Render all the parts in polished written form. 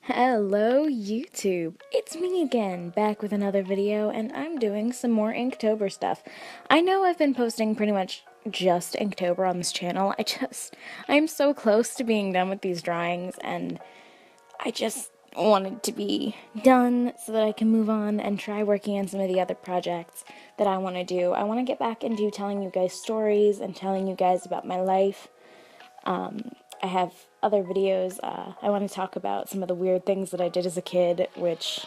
Hello YouTube, it's me again, back with another video, and I'm doing some more Inktober stuff. I know I've been posting pretty much just Inktober on this channel. I'm so close to being done with these drawings, and I just wanted to be done so that I can move on and try working on some of the other projects that I want to do. I want to get back into telling you guys stories and telling you guys about my life. I have other videos. I want to talk about some of the weird things that I did as a kid, which,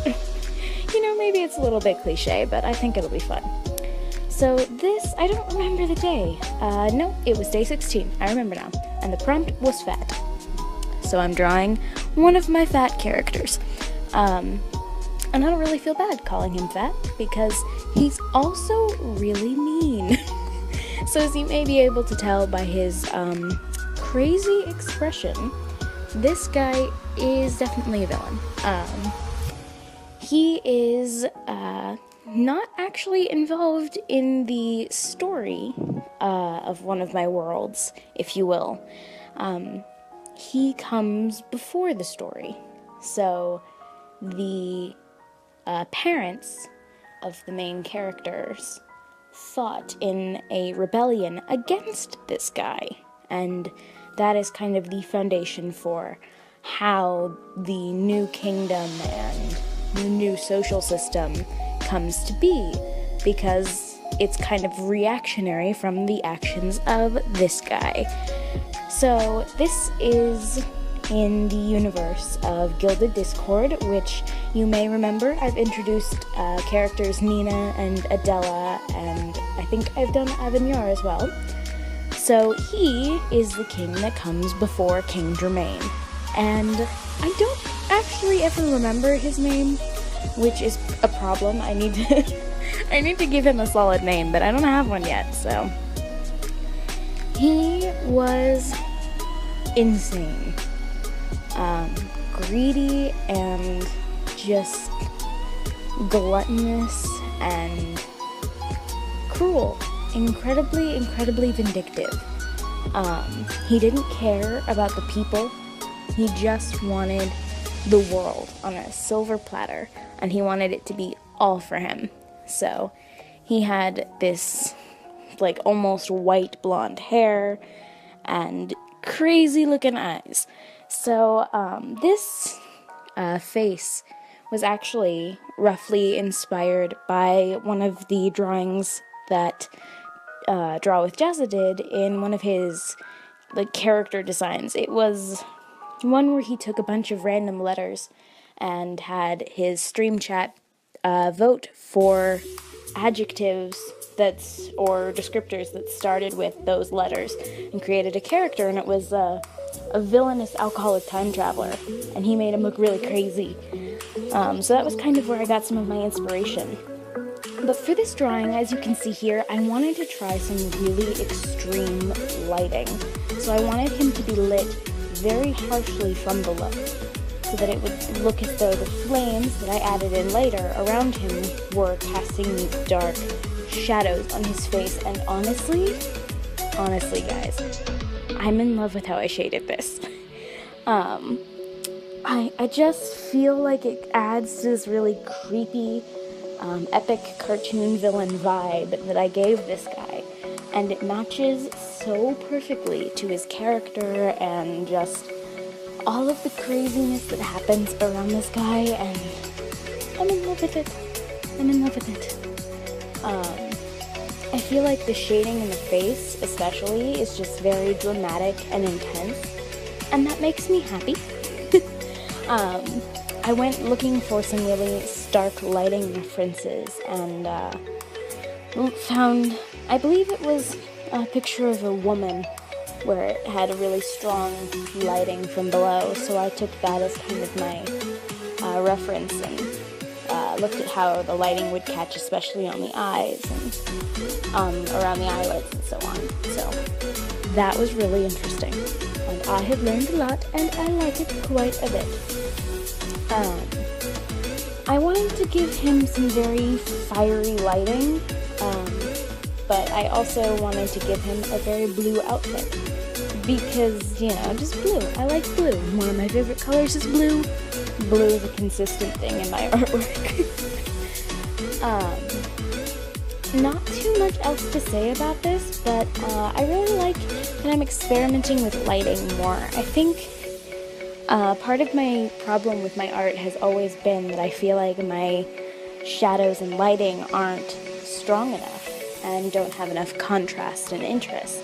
maybe it's a little bit cliche, but I think it'll be fun. So this, I don't remember the day. No, it was day 16. I remember now. And the prompt was fat. So I'm drawing one of my fat characters. And I don't really feel bad calling him fat, because he's also really mean. So as you may be able to tell by his, crazy expression, this guy is definitely a villain. He is not actually involved in the story of one of my worlds, if you will. He comes before the story. So the parents of the main characters fought in a rebellion against this guy, and that is kind of the foundation for how the new kingdom and the new social system comes to be, because it's kind of reactionary from the actions of this guy. So this is in the universe of Gilded Discord, which you may remember I've introduced characters Nina and Adela, and I think I've done Avenir as well. So he is the king that comes before King Germain, and I don't actually ever remember his name, which is a problem. I need to give him a solid name, but I don't have one yet. So he was insane, greedy and just gluttonous and cruel. Incredibly vindictive. He didn't care about the people. He just wanted the world on a silver platter, and he wanted it to be all for him. So he had this almost white blonde hair and crazy looking eyes. So this face was actually roughly inspired by one of the drawings that Draw with Jazza did in one of his character designs. It was one where he took a bunch of random letters and had his stream chat vote for adjectives or descriptors that started with those letters, and created a character, and it was a villainous alcoholic time traveler, and he made him look really crazy. So that was kind of where I got some of my inspiration. But for this drawing, as you can see here, I wanted to try some really extreme lighting. So I wanted him to be lit very harshly from below, so that it would look as though the flames that I added in later around him were casting these dark shadows on his face. And honestly guys, I'm in love with how I shaded this. I just feel like it adds to this really creepy, epic cartoon villain vibe that I gave this guy, and it matches so perfectly to his character and just all of the craziness that happens around this guy, and I'm in love with it. I feel like the shading in the face especially is just very dramatic and intense, and that makes me happy. I went looking for some really stark lighting references, and found, I believe it was a picture of a woman where it had a really strong lighting from below, so I took that as kind of my reference, and looked at how the lighting would catch, especially on the eyes and around the eyelids and so on. So that was really interesting, and I have learned a lot, and I like it quite a bit. I wanted to give him some very fiery lighting, but I also wanted to give him a very blue outfit. because, you know, just blue. I like blue. One of my favorite colors is blue. Blue is a consistent thing in my artwork. Not too much else to say about this, but I really like that I'm experimenting with lighting more. I think part of my problem with my art has always been that I feel like my shadows and lighting aren't strong enough and don't have enough contrast and interest.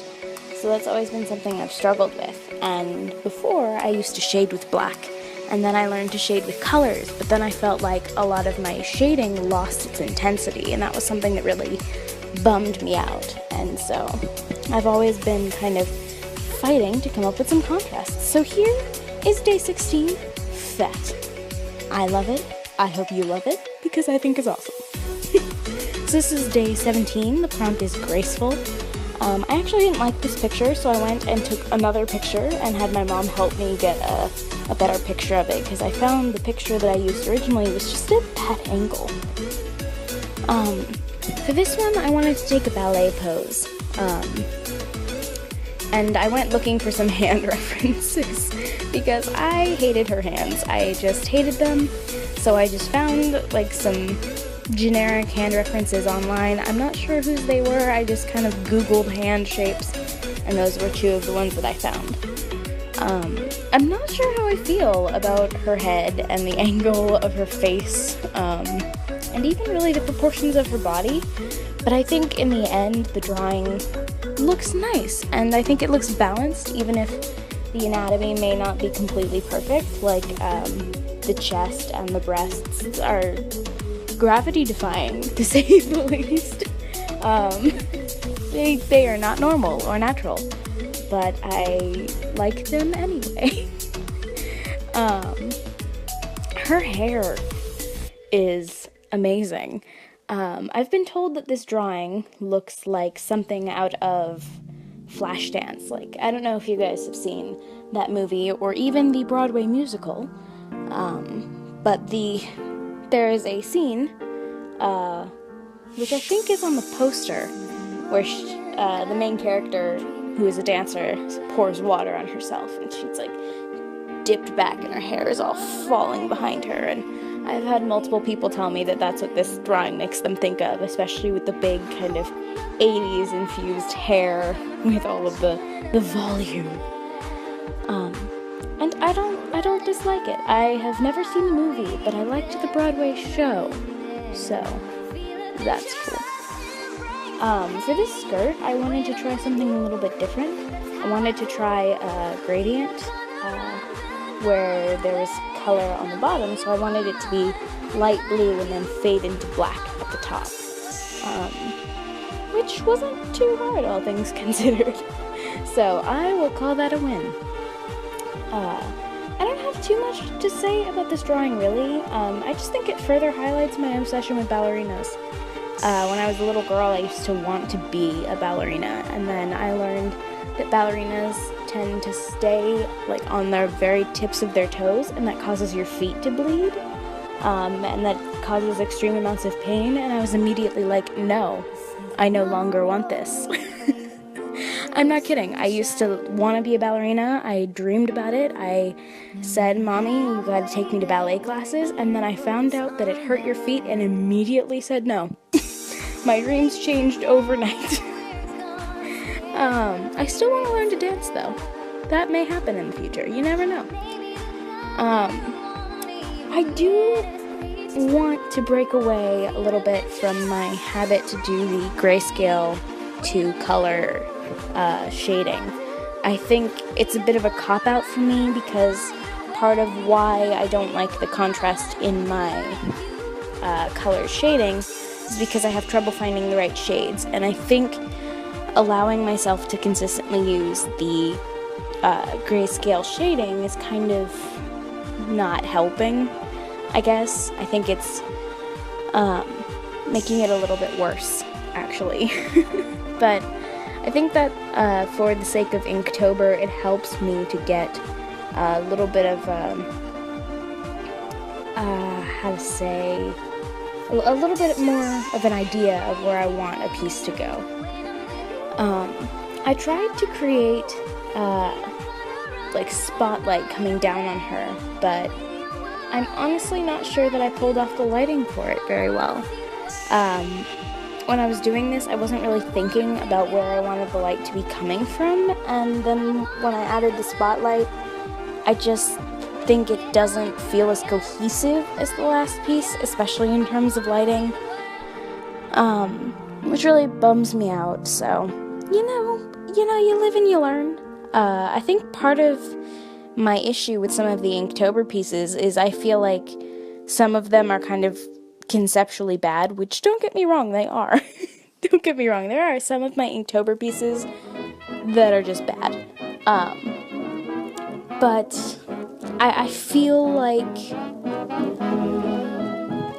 So that's always been something I've struggled with. And before, I used to shade with black, and then I learned to shade with colors, but then I felt like a lot of my shading lost its intensity, and that was something that really bummed me out. And so I've always been kind of fighting to come up with some contrast. So here is day 16, Fat. I love it. I hope you love it, because I think it's awesome. So this is day 17. The prompt is graceful. I actually didn't like this picture, so I went and took another picture and had my mom help me get a better picture of it, because I found the picture that I used originally was just a bad angle. For this one, I wanted to take a ballet pose. And I went looking for some hand references because I hated her hands. I just hated them. So I just found like some generic hand references online. I'm not sure whose they were. I just kind of Googled hand shapes, and those were two of the ones that I found. I'm not sure how I feel about her head and the angle of her face, and even really the proportions of her body. But I think in the end, the drawing looks nice, and I think it looks balanced, even if the anatomy may not be completely perfect. Like, the chest and the breasts are gravity-defying, to say the least. They are not normal or natural, but I like them anyway. Her hair is amazing. I've been told that this drawing looks like something out of Flashdance. Like, I don't know if you guys have seen that movie or even the Broadway musical, but there is a scene, which I think is on the poster, where the main character, who is a dancer, pours water on herself, and she's like dipped back and her hair is all falling behind her. And I've had multiple people tell me that that's what this drawing makes them think of, especially with the big kind of 80s infused hair with all of the volume. And I don't dislike it. I have never seen the movie, but I liked the Broadway show, so that's cool. For this skirt, I wanted to try something a little bit different. I wanted to try a gradient, where there was color on the bottom, so I wanted it to be light blue and then fade into black at the top, which wasn't too hard, all things considered. So I will call that a win. I don't have too much to say about this drawing, really. I just think it further highlights my obsession with ballerinas. When I was a little girl, I used to want to be a ballerina, and then I learned that ballerinas tend to stay like on their very tips of their toes, and that causes your feet to bleed, and that causes extreme amounts of pain, and I was immediately like, no, I no longer want this. I'm not kidding. I used to want to be a ballerina. I dreamed about it. I said, Mommy, you gotta take me to ballet classes, and then I found out that it hurt your feet and immediately said no. My dreams changed overnight. I still want to learn to dance, though. That may happen in the future. You never know. I do want to break away a little bit from my habit to do the grayscale to color shading. I think it's a bit of a cop-out for me, because part of why I don't like the contrast in my color shading is because I have trouble finding the right shades, and I think allowing myself to consistently use the grayscale shading is kind of not helping, I guess. I think it's making it a little bit worse, actually. But I think that for the sake of Inktober, it helps me to get a little bit of, a little bit more of an idea of where I want a piece to go. I tried to create like spotlight coming down on her, but I'm honestly not sure that I pulled off the lighting for it very well. When I was doing this, I wasn't really thinking about where I wanted the light to be coming from, and then when I added the spotlight, I just think it doesn't feel as cohesive as the last piece, especially in terms of lighting, which really bums me out. So, you live and you learn. I think part of my issue with some of the Inktober pieces is I feel like some of them are kind of conceptually bad, which don't get me wrong, they are. Don't get me wrong, there are some of my Inktober pieces that are just bad. But I feel like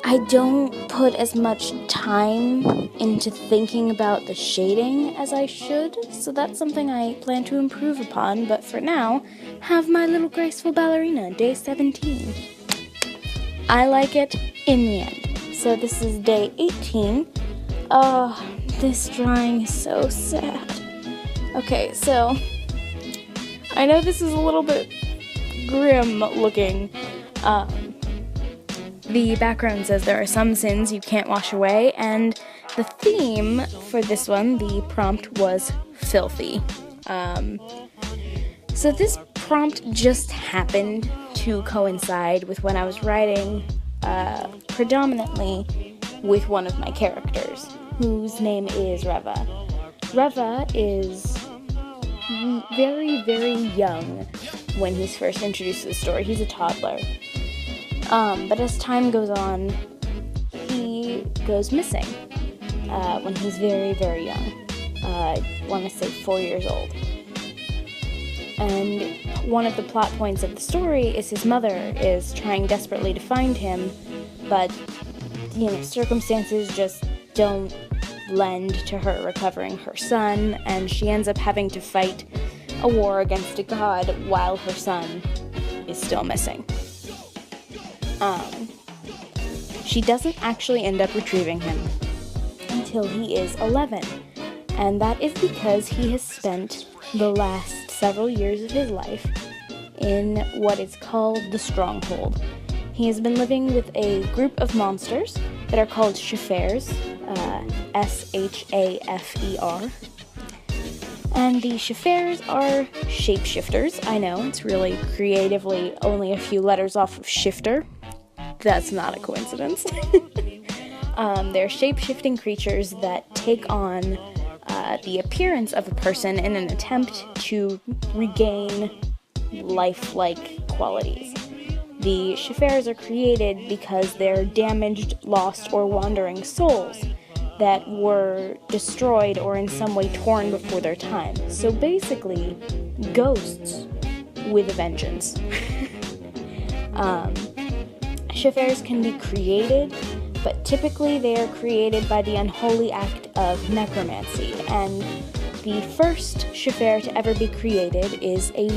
I don't put as much time into thinking about the shading as I should, so that's something I plan to improve upon, but for now, have my little graceful ballerina, day 17. I like it in the end. So this is day 18. Oh, this drawing is so sad. Okay, so I know this is a little bit grim looking. The background says there are some sins you can't wash away, and the theme for this one, the prompt, was filthy. So this prompt just happened to coincide with when I was writing predominantly with one of my characters, whose name is Reva. Reva is very, very young when he's first introduced to the story. He's a toddler. But as time goes on, he goes missing when he's very, very young. I want to say 4 years old. And one of the plot points of the story is his mother is trying desperately to find him, but, circumstances just don't lend to her recovering her son, and she ends up having to fight a war against a god while her son is still missing. She doesn't actually end up retrieving him until he is 11, and that is because he has spent the last several years of his life in what is called the Stronghold. He has been living with a group of monsters that are called Shafers, S-H-A-F-E-R. And the Shafers are shapeshifters. I know, it's really creatively only a few letters off of shifter. That's not a coincidence. They're shape-shifting creatures that take on the appearance of a person in an attempt to regain lifelike qualities. The Shafers are created because they're damaged, lost, or wandering souls that were destroyed or in some way torn before their time. So basically, ghosts with a vengeance. Shafers can be created, but typically they are created by the unholy act of necromancy, and the first Shafer to ever be created is a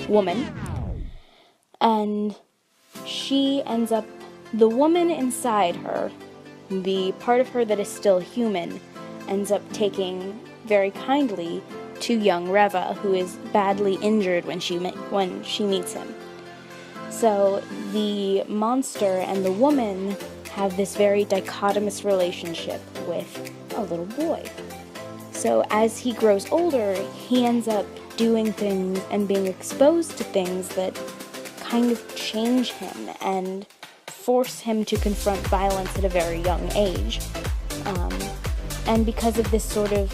woman, and she ends up, the woman inside her, the part of her that is still human, ends up taking very kindly to young Reva, who is badly injured when she meets him. So the monster and the woman have this very dichotomous relationship with a little boy. So as he grows older, he ends up doing things and being exposed to things that kind of change him and force him to confront violence at a very young age. And because of this sort of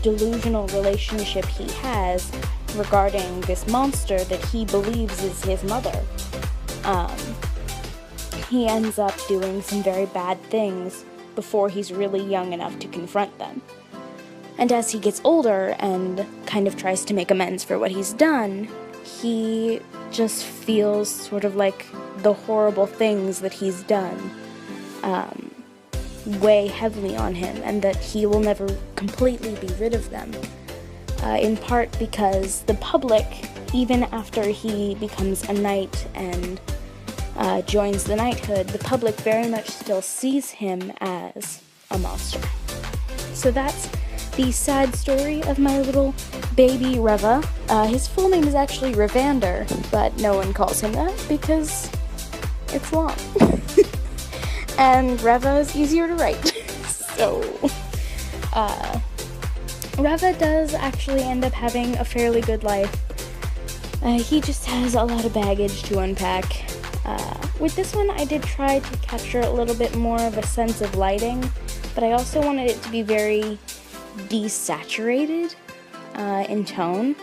delusional relationship he has regarding this monster that he believes is his mother, he ends up doing some very bad things before he's really young enough to confront them. And as he gets older and kind of tries to make amends for what he's done, he just feels sort of like the horrible things that he's done weigh heavily on him, and that he will never completely be rid of them. In part because the public, even after he becomes a knight and joins the knighthood, the public very much still sees him as a monster. So that's the sad story of my little baby Reva. His full name is actually Revander, but no one calls him that because it's long. And Reva is easier to write. So, Reva does actually end up having a fairly good life. He just has a lot of baggage to unpack. With this one, I did try to capture a little bit more of a sense of lighting, but I also wanted it to be very desaturated in tone.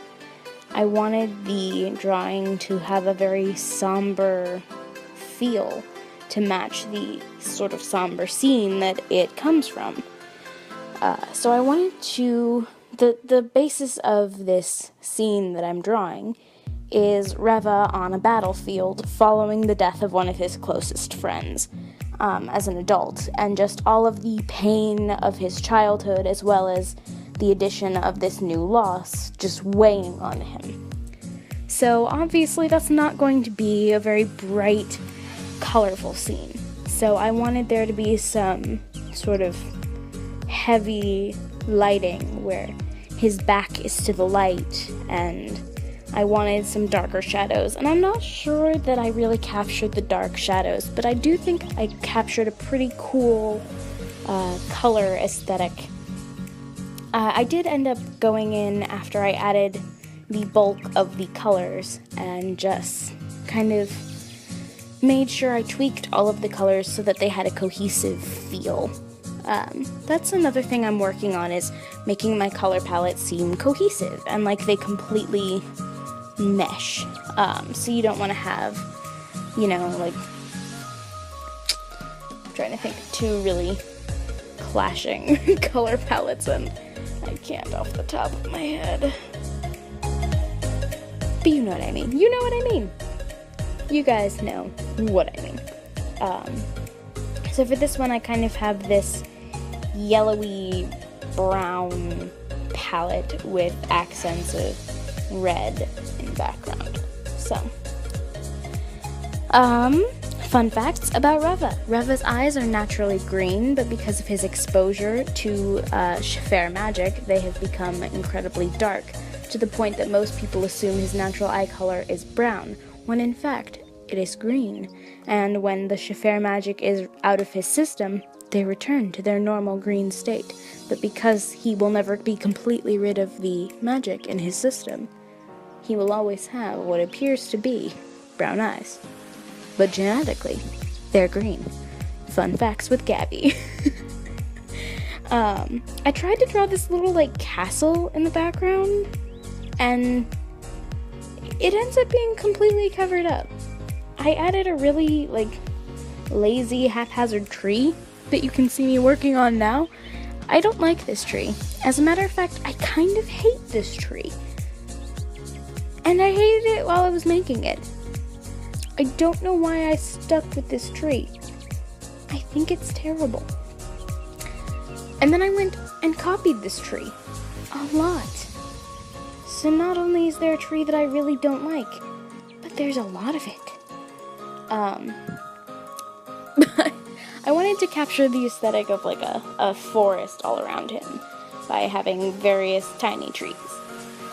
I wanted the drawing to have a very somber feel to match the sort of somber scene that it comes from. So I wanted to... The basis of this scene that I'm drawing is Reva on a battlefield following the death of one of his closest friends as an adult, and just all of the pain of his childhood as well as the addition of this new loss just weighing on him. So obviously that's not going to be a very bright, colorful scene. So I wanted there to be some sort of heavy lighting where his back is to the light, and I wanted some darker shadows. And I'm not sure that I really captured the dark shadows, but I do think I captured a pretty cool color aesthetic. I did end up going in after I added the bulk of the colors and just kind of made sure I tweaked all of the colors so that they had a cohesive feel. That's another thing I'm working on, is making my color palette seem cohesive and like they completely mesh. So you don't want to have, like, I'm trying to think of two really clashing color palettes, and I can't off the top of my head. But you know what I mean. You know what I mean. You guys know what I mean. So for this one, I kind of have this yellowy brown palette with accents of red in the background. So, fun facts about Reva. Reva's eyes are naturally green, but because of his exposure to fair magic, they have become incredibly dark, to the point that most people assume his natural eye color is brown, when in fact it is green. And when the fair magic is out of his system, they return to their normal green state. But because he will never be completely rid of the magic in his system, he will always have what appears to be brown eyes. But genetically, they're green. Fun facts with Gabby. I tried to draw this little, castle in the background, and it ends up being completely covered up. I added a really, lazy, haphazard tree that you can see me working on now. I don't like this tree. As a matter of fact, I kind of hate this tree. And I hated it while I was making it. I don't know why I stuck with this tree. I think it's terrible. And then I went and copied this tree a lot. So not only is there a tree that I really don't like, but there's a lot of it. I wanted to capture the aesthetic of a forest all around him by having various tiny trees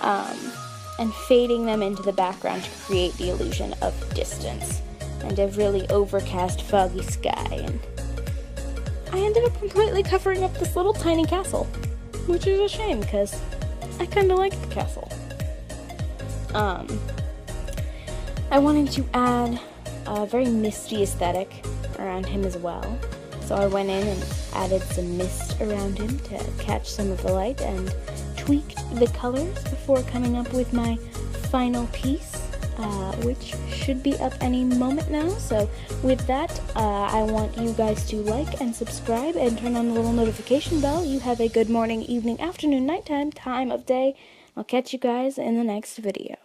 and fading them into the background to create the illusion of distance and a really overcast, foggy sky. And I ended up completely covering up this little tiny castle, which is a shame because I kind of like the castle. I wanted to add a very misty aesthetic around him as well. So I went in and added some mist around him to catch some of the light and tweaked the colors before coming up with my final piece, which should be up any moment now. So with that, I want you guys to like and subscribe and turn on the little notification bell. You have a good morning, evening, afternoon, nighttime, time of day. I'll catch you guys in the next video.